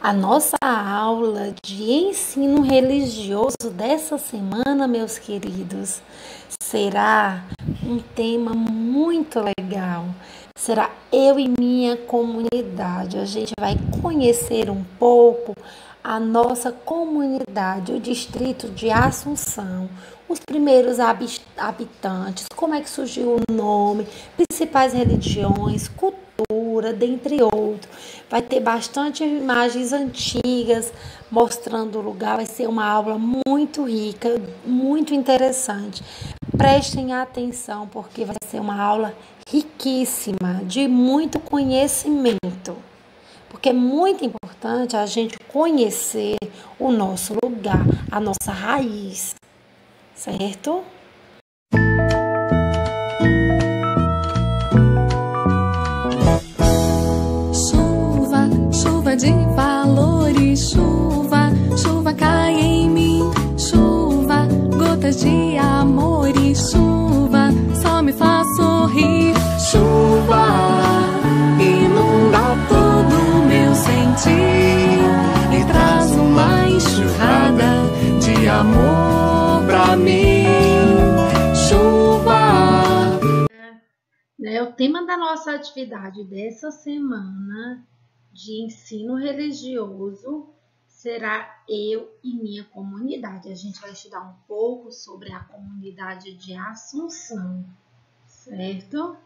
A nossa aula de ensino religioso dessa semana, meus queridos, será um tema muito legal. Será eu e minha comunidade. A gente vai conhecer um pouco a nossa comunidade, o distrito de Assunção, os primeiros habitantes, como é que surgiu o nome, principais religiões, cultura, dentre outros. Vai ter bastante imagens antigas mostrando o lugar. Vai ser uma aula muito rica, muito interessante. Prestem atenção, porque vai ser uma aula riquíssima, de muito conhecimento. Porque é muito importante a gente conhecer o nosso lugar, a nossa raiz, certo? Chuva, chuva de valores, chuva, chuva cai em mim, chuva, gotas de amor e chuva, só me faz sorrir. Chuva, inunda todo o meu sentir e traz uma enxurrada de amor pra mim. Chuva. O tema da nossa atividade dessa semana de ensino religioso será eu e minha comunidade. A gente vai estudar um pouco sobre a comunidade de Assunção, certo?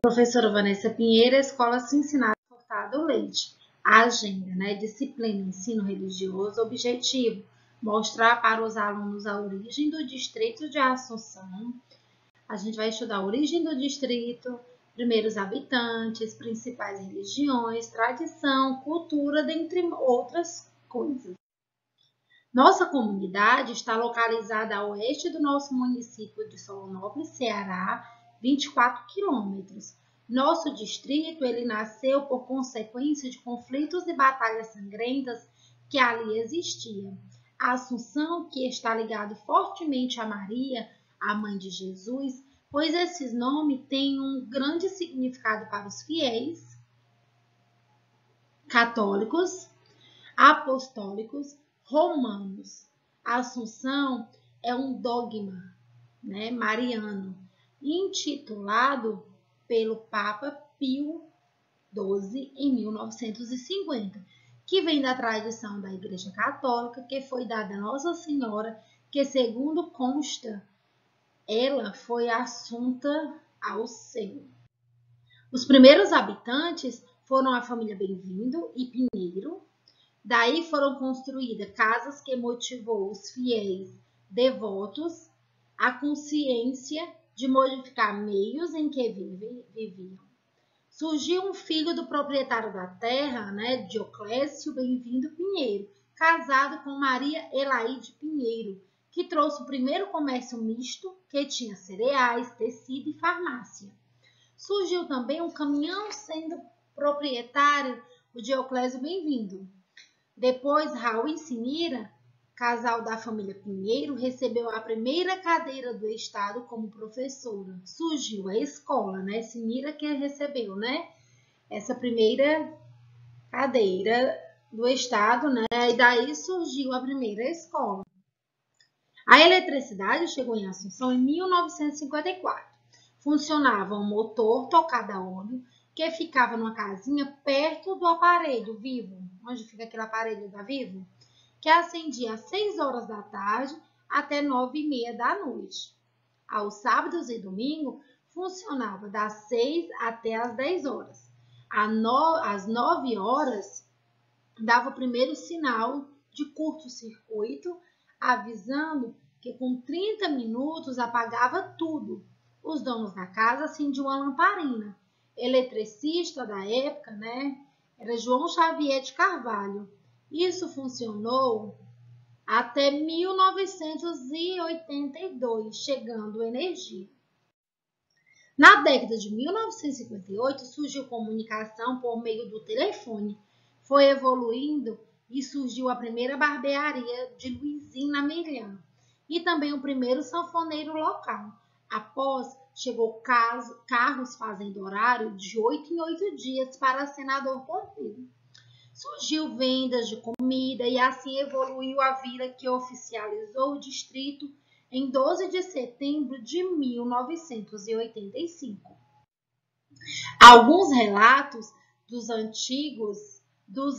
Professora Vanessa Pinheiro, Escola Cincinnati Furtado Leite. A agenda, disciplina, ensino religioso, objetivo, mostrar para os alunos a origem do distrito de Assunção. A gente vai estudar a origem do distrito, primeiros habitantes, principais religiões, tradição, cultura, dentre outras coisas. Nossa comunidade está localizada a oeste do nosso município de Solonópolis, Ceará, 24 quilômetros. Nosso distrito ele nasceu por consequência de conflitos e batalhas sangrentas que ali existiam. A Assunção, que está ligado fortemente a Maria, a mãe de Jesus, pois esse nome tem um grande significado para os fiéis católicos, apostólicos, romanos. A Assunção é um dogma, mariano, intitulado pelo Papa Pio XII em 1950, que vem da tradição da Igreja Católica, que foi dada a Nossa Senhora, que segundo consta, ela foi assunta ao céu. Os primeiros habitantes foram a família Bem-vindo e Pinheiro. Daí foram construídas casas que motivou os fiéis devotos à consciência de modificar meios em que viviam. Surgiu um filho do proprietário da terra, Dioclésio Bem-vindo Pinheiro, casado com Maria Elaide Pinheiro, que trouxe o primeiro comércio misto, que tinha cereais, tecido e farmácia. Surgiu também um caminhão sendo proprietário o Dioclésio Bem-vindo. Depois, Raul e Sinira, casal da família Pinheiro, recebeu a primeira cadeira do Estado como professora. Surgiu a escola, Sinira que recebeu, essa primeira cadeira do Estado, E daí surgiu a primeira escola. A eletricidade chegou em Assunção em 1954. Funcionava um motor tocado a óleo que ficava numa casinha perto do aparelho Vivo, onde fica aquele aparelho da Vivo, que acendia às 6 horas da tarde até 9h30 da noite. Aos sábados e domingos, funcionava das 6 até as 10 horas. Às 9 horas, dava o primeiro sinal de curto-circuito, avisando que com 30 minutos apagava tudo. Os donos da casa acendiam uma lamparina. Eletricista da época, era João Xavier de Carvalho. Isso funcionou até 1982, chegando energia. Na década de 1958, surgiu comunicação por meio do telefone. foi evoluindo e surgiu a primeira barbearia de Luizinho na Milhã e também o primeiro sanfoneiro local. Após, chegou carros fazendo horário de 8 em 8 dias para Senador Pompeu. Surgiu vendas de comida e assim evoluiu a vila que oficializou o distrito em 12 de setembro de 1985. Alguns relatos dos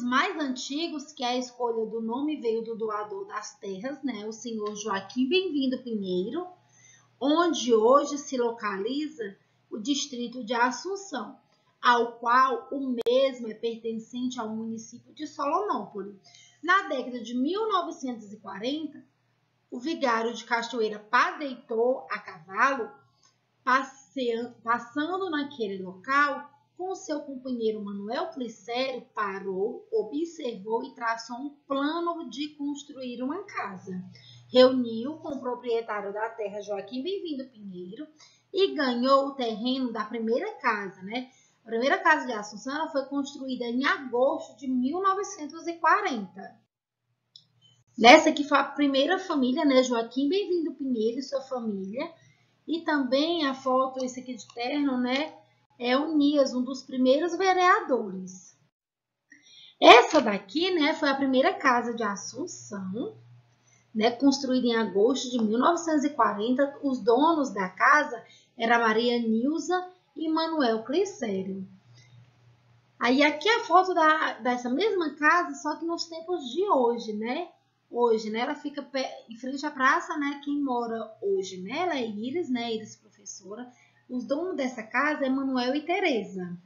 mais antigos, que a escolha do nome veio do doador das terras, né, o senhor Joaquim Bem-vindo Pinheiro, onde hoje se localiza o distrito de Assunção, ao qual o mesmo é pertencente ao município de Solonópolis. Na década de 1940, o vigário de Cachoeira Padre Heitor a cavalo, passando naquele local, com seu companheiro Manuel Clicério, parou, observou e traçou um plano de construir uma casa. Reuniu com o proprietário da terra, Joaquim Bem-vindo Pinheiro, e ganhou o terreno da primeira casa, né? A primeira casa de Assunção ela foi construída em agosto de 1940. Nessa que foi a primeira família, né? Joaquim Bem-vindo Pinheiro e sua família. E também a foto, esse aqui de terno, né? É o Nias, um dos primeiros vereadores. Essa daqui, né, foi a primeira casa de Assunção, né, construída em agosto de 1940. Os donos da casa eram Maria Nilza e Manuel Clicério. Aí aqui a foto dessa mesma casa, só que nos tempos de hoje, né? Hoje, né, ela fica em frente à praça, né? Quem mora hoje, né? Ela é Iris, né? Iris professora. Os donos dessa casa é Manuel e Teresa.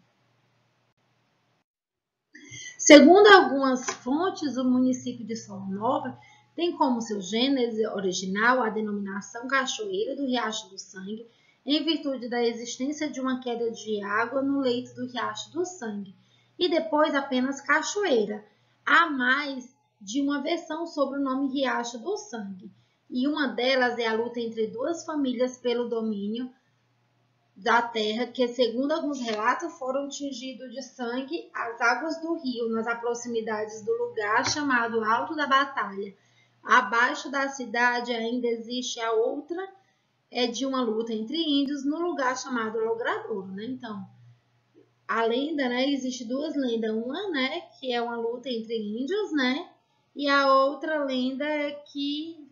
Segundo algumas fontes, o município de Solonópolis tem como seu gênese original a denominação Cachoeira do Riacho do Sangue, em virtude da existência de uma queda de água no leito do Riacho do Sangue, e depois apenas Cachoeira. Há mais de uma versão sobre o nome Riacho do Sangue, e uma delas é a luta entre duas famílias pelo domínio da terra, que, segundo alguns relatos, foram tingidos de sangue as águas do rio, nas proximidades do lugar chamado Alto da Batalha. Abaixo da cidade ainda existe a outra, de uma luta entre índios, no lugar chamado Logradouro, né? Então, a lenda, né, existe duas lendas, uma, né, que é uma luta entre índios, né, e a outra lenda é que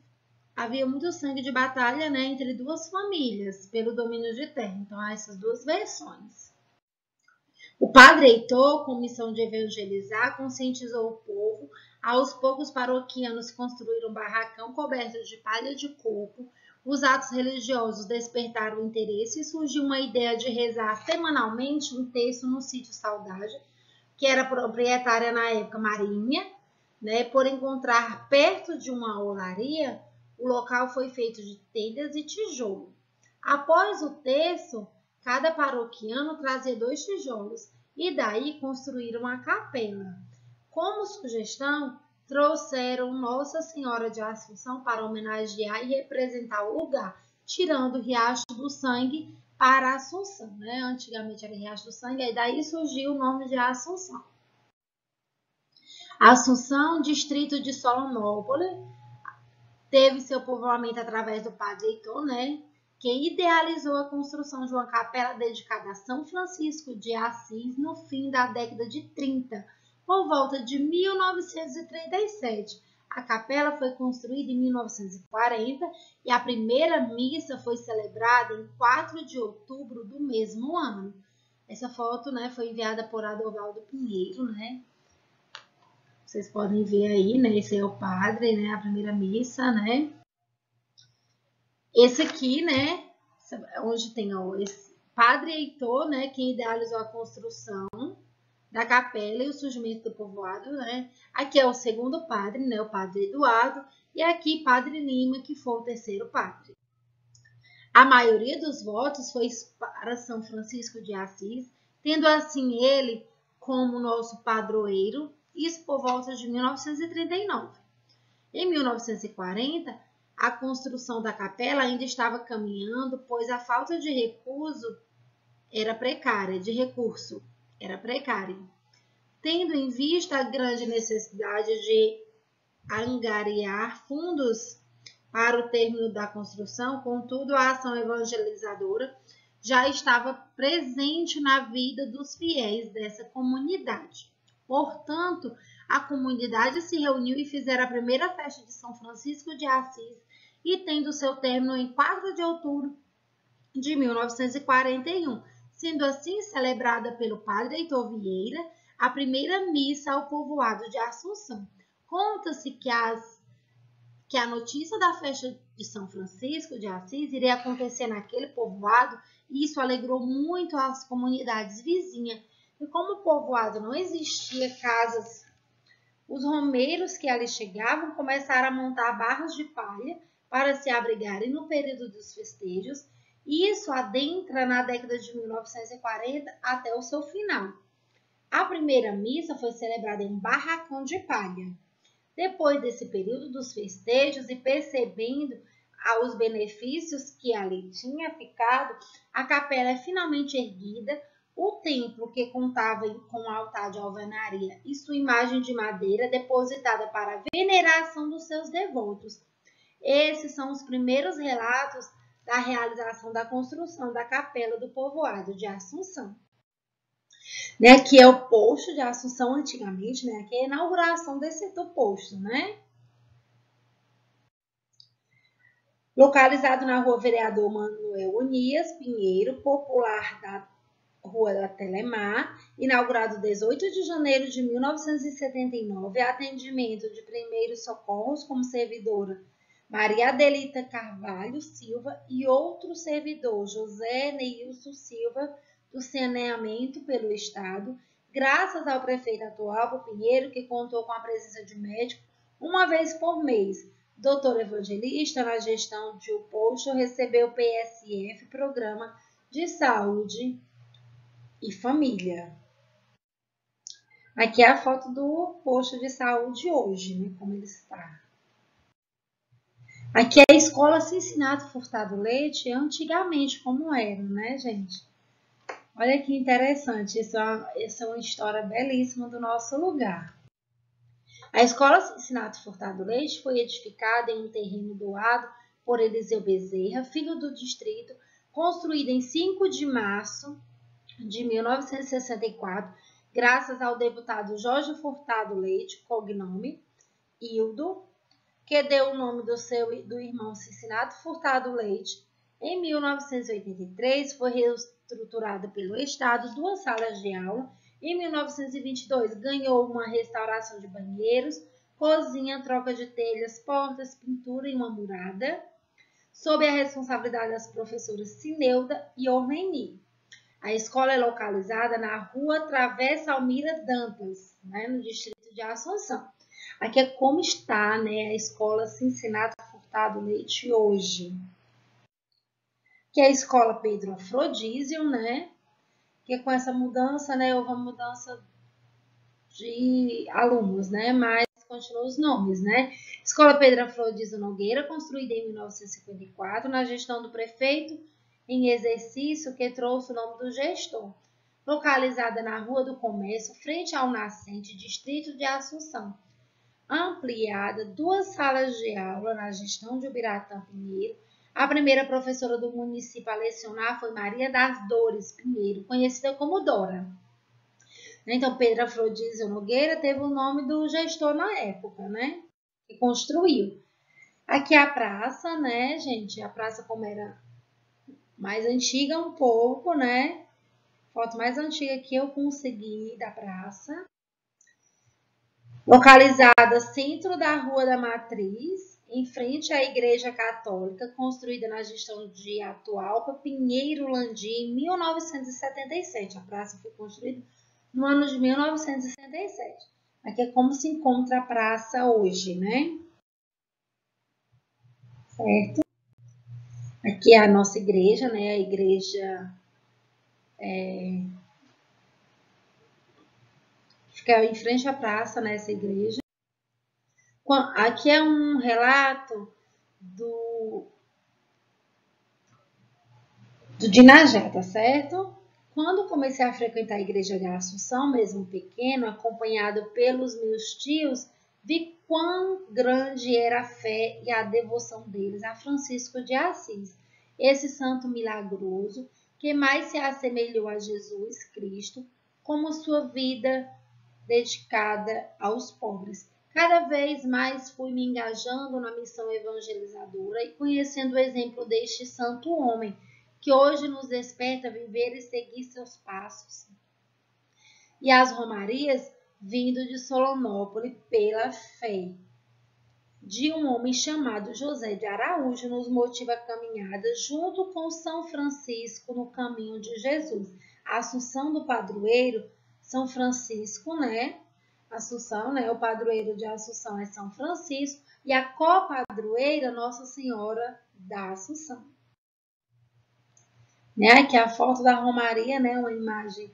havia muito sangue de batalha, né, entre duas famílias pelo domínio de terra. Então, há essas duas versões. O padre Heitor, com missão de evangelizar, conscientizou o povo. Aos poucos, paroquianos construíram um barracão coberto de palha de coco. Os atos religiosos despertaram o interesse e surgiu uma ideia de rezar semanalmente um terço no sítio Saudade, que era proprietária na época Marinha, né, por encontrar perto de uma olaria. O local foi feito de telhas e tijolo. Após o terço, cada paroquiano trazia 2 tijolos e daí construíram a capela. Como sugestão, trouxeram Nossa Senhora de Assunção para homenagear e representar o lugar, tirando o Riacho do Sangue para Assunção, né? Antigamente era Riacho do Sangue, e daí surgiu o nome de Assunção. Assunção, distrito de Solonópolis, teve seu povoamento através do padre Heitor, né? Quem idealizou a construção de uma capela dedicada a São Francisco de Assis no fim da década de 30, por volta de 1937. A capela foi construída em 1940 e a primeira missa foi celebrada em 4 de outubro do mesmo ano. Essa foto, né, foi enviada por Adorvaldo Pinheiro, né? Vocês podem ver aí, né? Esse é o padre, né? A primeira missa, né? Esse aqui, né? Onde tem esse padre Heitor, né? Quem idealizou a construção da capela e o surgimento do povoado, né? Aqui é o segundo padre, né? O padre Eduardo. E aqui, padre Lima, que foi o terceiro padre. A maioria dos votos foi para São Francisco de Assis, tendo assim ele como nosso padroeiro. Isso por volta de 1939. Em 1940, a construção da capela ainda estava caminhando, pois a falta de recurso era precária. tendo em vista a grande necessidade de angariar fundos para o término da construção, contudo, a ação evangelizadora já estava presente na vida dos fiéis dessa comunidade. Portanto, a comunidade se reuniu e fizeram a primeira festa de São Francisco de Assis, e tendo seu término em 4 de outubro de 1941, sendo assim celebrada pelo padre Heitor Vieira a primeira missa ao povoado de Assunção. Conta-se que a notícia da festa de São Francisco de Assis iria acontecer naquele povoado, e isso alegrou muito as comunidades vizinhas. E como o povoado não existia casas, os romeiros que ali chegavam começaram a montar barras de palha para se abrigarem no período dos festejos. Isso adentra na década de 1940 até o seu final. A primeira missa foi celebrada em um barracão de palha. Depois desse período dos festejos e percebendo os benefícios que ali tinha ficado, a capela é finalmente erguida. O templo, que contava com altar de alvenaria e sua imagem de madeira depositada para a veneração dos seus devotos. Esses são os primeiros relatos da realização da construção da capela do povoado de Assunção. Que é o posto de Assunção antigamente, que é a inauguração do posto, Localizado na rua Vereador Manuel Unias Pinheiro, popular da Rua da Telemar, inaugurado 18 de janeiro de 1979, atendimento de primeiros socorros como servidora Maria Adelita Carvalho Silva e outro servidor, José Neilson Silva, do saneamento pelo Estado, graças ao prefeito atual, Pinheiro, que contou com a presença de médico uma vez por mês. Doutor Evangelista, na gestão de o posto, recebeu o PSF, Programa de Saúde e Família. Aqui é a foto do posto de saúde hoje, como ele está. Aqui é a Escola Cincinato Furtado Leite, antigamente como era, gente? Olha que interessante, essa é uma história belíssima do nosso lugar. A Escola Cincinato Furtado Leite foi edificada em um terreno doado por Eliseu Bezerra, filho do distrito, construída em 5 de março de 1964, graças ao deputado Jorge Furtado Leite, cognome Hildo, que deu o nome do irmão Cincinato Furtado Leite. Em 1983, foi reestruturada pelo Estado 2 salas de aula. Em 1922, ganhou uma restauração de banheiros, cozinha, troca de telhas, portas, pintura e uma murada, sob a responsabilidade das professoras Cineuda e Orneni. A escola é localizada na rua Travessa Almira Dantas, no distrito de Assunção. Aqui é como está a Escola Cincinato Furtado Leite hoje. Que é a Escola Pedro Afrodísio, que com essa mudança, houve uma mudança de alunos, mas continuam os nomes, Escola Pedro Afrodísio Nogueira, construída em 1954, na gestão do prefeito em exercício, que trouxe o nome do gestor. Localizada na Rua do Comércio, frente ao nascente distrito de Assunção. Ampliada 2 salas de aula na gestão de Ubiratã Pinheiro. A primeira professora do município a lecionar foi Maria das Dores Pinheiro, conhecida como Dora. Então, Pedro Afrodísio Nogueira teve o nome do gestor na época, que construiu. Aqui é a praça, gente? A praça como era mais antiga um pouco, Foto mais antiga que eu consegui da praça. Localizada centro da Rua da Matriz, em frente à Igreja Católica, construída na gestão de Atualpa Pinheiro Landim, em 1977. A praça foi construída no ano de 1967. Aqui é como se encontra a praça hoje, Certo? Aqui é a nossa igreja, a igreja fica em frente à praça, essa igreja. Aqui é um relato do Dinajá, tá certo? Quando comecei a frequentar a igreja de Assunção, mesmo pequeno, acompanhado pelos meus tios, vi quão grande era a fé e a devoção deles a Francisco de Assis, esse santo milagroso que mais se assemelhou a Jesus Cristo, como sua vida dedicada aos pobres. Cada vez mais fui me engajando na missão evangelizadora e conhecendo o exemplo deste santo homem, que hoje nos desperta a viver e seguir seus passos. E as romarias vindo de Solonópolis pela fé de um homem chamado José de Araújo nos motiva a caminhada junto com São Francisco no caminho de Jesus. A Assunção do Padroeiro, São Francisco, né? Assunção, né? O padroeiro de Assunção é São Francisco e a copadroeira Nossa Senhora da Assunção. Né? Aqui a foto da romaria, né? Uma imagem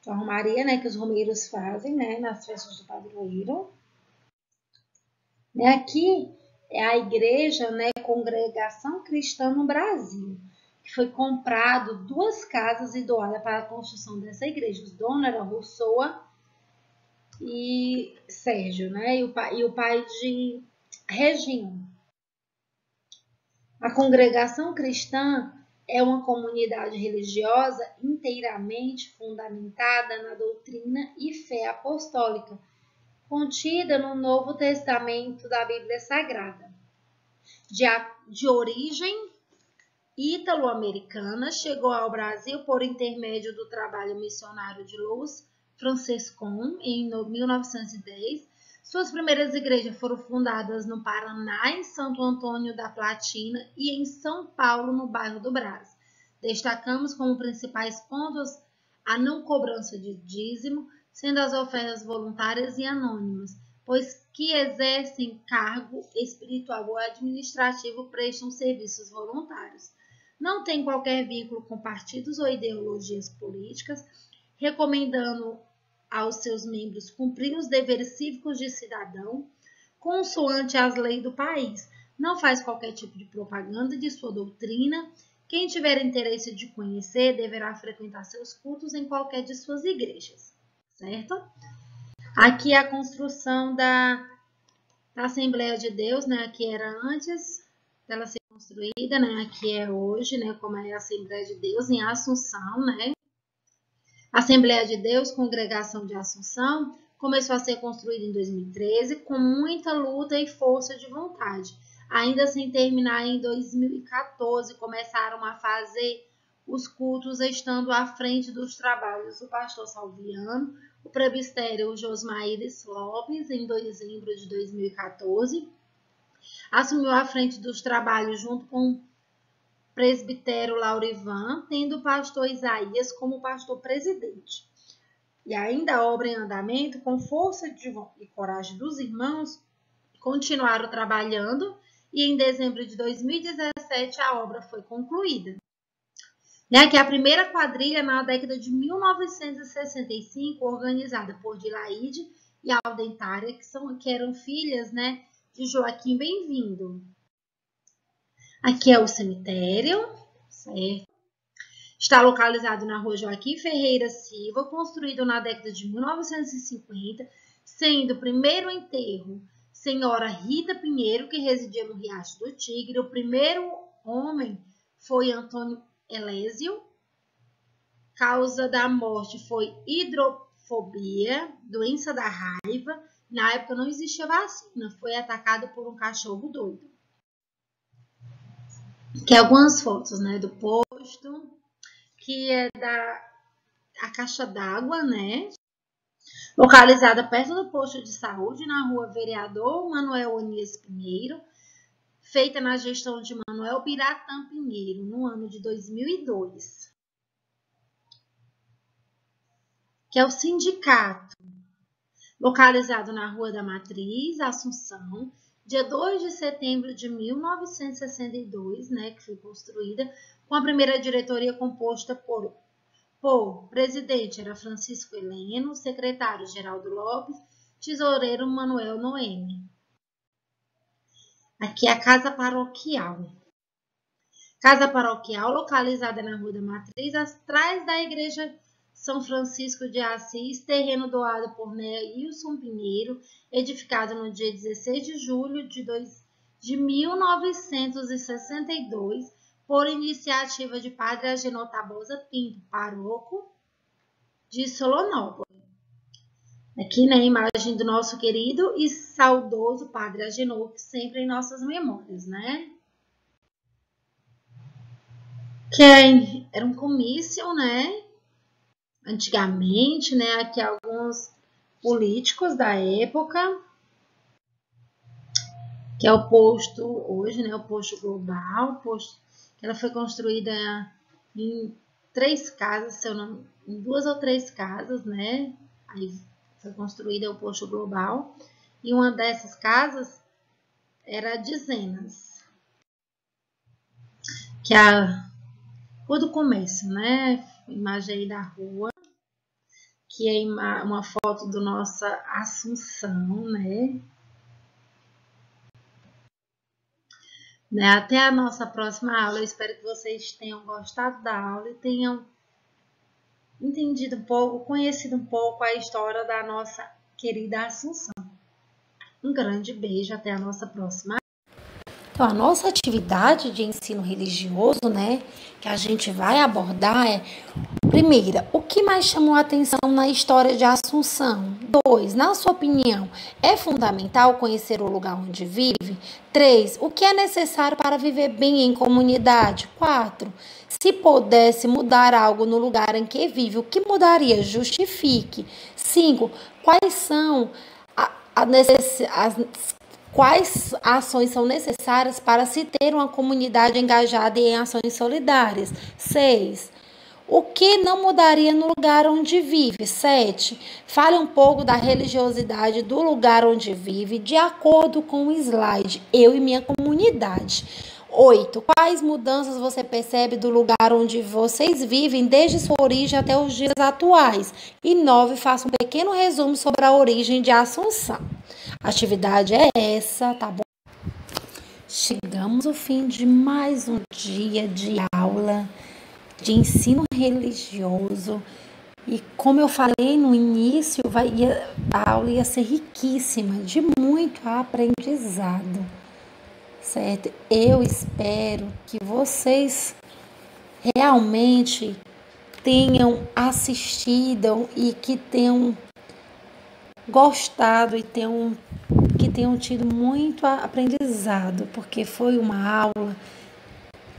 da romaria, né? Que os romeiros fazem, né? Nas festas do padroeiro. Né? Aqui é a igreja, né? Congregação Cristã no Brasil, que foi comprado 2 casas e doada para a construção dessa igreja. Os donos eram Rousseau e Sérgio, né? E o pai de Regina. A congregação cristã é uma comunidade religiosa inteiramente fundamentada na doutrina e fé apostólica, contida no Novo Testamento da Bíblia Sagrada. De origem ítalo-americana, chegou ao Brasil por intermédio do trabalho missionário de Louis Franciscon em 1910. Suas primeiras igrejas foram fundadas no Paraná, em Santo Antônio da Platina e em São Paulo, no bairro do Brás. Destacamos como principais pontos a não cobrança de dízimo, sendo as ofertas voluntárias e anônimas, pois que exercem cargo espiritual ou administrativo prestam serviços voluntários. Não tem qualquer vínculo com partidos ou ideologias políticas, recomendando aos seus membros cumprir os deveres cívicos de cidadão, consoante as leis do país. Não faz qualquer tipo de propaganda de sua doutrina. Quem tiver interesse de conhecer deverá frequentar seus cultos em qualquer de suas igrejas, certo? Aqui é a construção da Assembleia de Deus, né? Aqui era antes dela ser construída, né? Aqui é hoje, né? Como é a Assembleia de Deus em Assunção, né? A Assembleia de Deus, Congregação de Assunção, começou a ser construída em 2013 com muita luta e força de vontade. Ainda sem terminar, em 2014, começaram a fazer os cultos estando à frente dos trabalhos o pastor Salviano, o presbitério Josmaíris Lopes, em dezembro de 2014. Assumiu à frente dos trabalhos junto com o presbitério Laurivan, tendo o pastor Isaías como pastor presidente. E ainda a obra em andamento, com força e coragem dos irmãos, continuaram trabalhando e em dezembro de 2017 a obra foi concluída. Que é a primeira quadrilha na década de 1965, organizada por Dilaide e Aldentária, que eram filhas, né, de Joaquim Bem-vindo. Aqui é o cemitério, certo? Está localizado na rua Joaquim Ferreira Silva, construído na década de 1950, sendo o primeiro enterro Senhora Rita Pinheiro, que residia no Riacho do Tigre. O primeiro homem foi Antônio Elésio. Causa da morte foi hidrofobia, doença da raiva. Na época não existia vacina, foi atacado por um cachorro doido. Aqui algumas fotos, né, do posto, que é a caixa d'água, né, localizada perto do posto de saúde, na rua Vereador Manuel Onias Pinheiro, feita na gestão de Manuel Biratã Pinheiro, no ano de 2002. Que é o sindicato, localizado na Rua da Matriz, Assunção, dia 2 de setembro de 1962, né, que foi construída, com a primeira diretoria composta por presidente era Francisco Heleno, secretário Geraldo Lopes, tesoureiro Manuel Noemi. Aqui é a casa paroquial. Casa paroquial, localizada na Rua da Matriz, atrás da Igreja São Francisco de Assis, terreno doado por Neilson Pinheiro, edificado no dia 16 de julho de 1962, por iniciativa de Padre Agenor Tabosa Pinto, pároco de Solonópolis. Aqui na imagem do nosso querido e saudoso Padre Agenor, sempre em nossas memórias, né? Que era um comício, né? Antigamente, né? Aqui alguns políticos da época, que é o posto hoje, né? O posto global, ela foi construída em 3 casas, se eu não, em 2 ou 3 casas, né? Aí foi construída o posto global, e uma dessas casas era de Zenas, que é a Rua do Comércio, né? Imagem aí da rua, que é uma foto do nossa Assunção, né? Até a nossa próxima aula. Eu espero que vocês tenham gostado da aula e tenham entendido um pouco, conhecido um pouco a história da nossa querida Assunção. Um grande beijo, até a nossa próxima. Então, a nossa atividade de ensino religioso, né, que a gente vai abordar é: primeira, o que mais chamou a atenção na história de Assunção? 2, na sua opinião, é fundamental conhecer o lugar onde vive? 3, o que é necessário para viver bem em comunidade? 4, se pudesse mudar algo no lugar em que vive, o que mudaria? Justifique. 5, quais são quais ações são necessárias para se ter uma comunidade engajada em ações solidárias? 6. O que não mudaria no lugar onde vive? 7. Fale um pouco da religiosidade do lugar onde vive, de acordo com o slide Eu e Minha Comunidade. 8. Quais mudanças você percebe do lugar onde vocês vivem desde sua origem até os dias atuais? E 9. Faça um pequeno resumo sobre a origem de Assunção. A atividade é essa, tá bom? Chegamos ao fim de mais um dia de aula de ensino religioso. E como eu falei no início, a aula ia ser riquíssima, de muito aprendizado, certo? Eu espero que vocês realmente tenham assistido e que tenham gostado e que tenham tido muito aprendizado, porque foi uma aula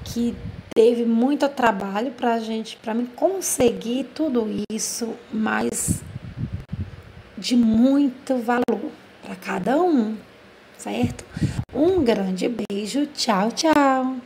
que teve muito trabalho para mim conseguir tudo isso, mas de muito valor para cada um, certo? Um grande beijo, tchau, tchau!